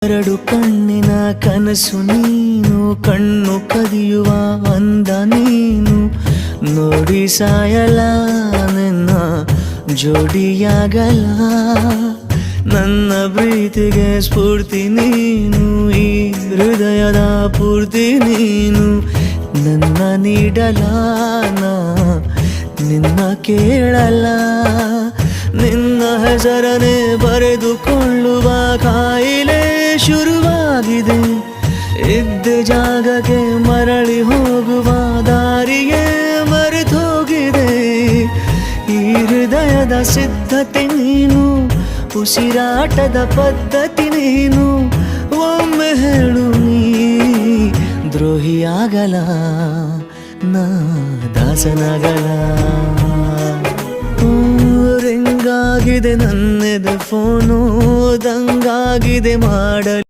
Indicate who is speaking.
Speaker 1: ಎರಡು ಕಣ್ಣಿನ ಕನಸು ನೀನು, ಕಣ್ಣು ಕದಿಯುವ ಅಂದ ನೀನು, ನೋಡಿ ಸಾಯಲ ನಿನ್ನ ಜೋಡಿಯಾಗಲ. ನನ್ನ ಪ್ರೀತಿಗೆ ಸ್ಫೂರ್ತಿ ನೀನು, ಈ ಹೃದಯದ ಪೂರ್ತಿ ನೀನು, ನನ್ನ ನೀಡಲ ನಿನ್ನ ಕೇಳಲ. ನಿನ್ನ ಹೆಸರನೆ ಬರೆದುಕೊಳ್ಳುವ ಕಾಯಿಲೆ ಶುರುವಾಗಿದೆ. ಇದ್ದ ಜಾಗಕ್ಕೆ ಮರಳಿ ಹೋಗುವ ದಾರಿಗೆ ಮರೆತೋಗಿದೆ. ಈ ಹೃದಯದ ಸಿದ್ಧತೆ ನೀನು, ಉಸಿರಾಟದ ಪದ್ಧತಿ ನೀನು. ಒಮ್ಮೆ ಹೇಳು ನೀ ದ್ರೋಹಿಯಾಗಲ, ನಾ ದಾಸನಾಗಲ. ರಿಂಗಾಗಿದೆ ನನ್ನೆದೆ ಫೋನು, ದಂಗಾಗಿದೆ ಮಾಡಲು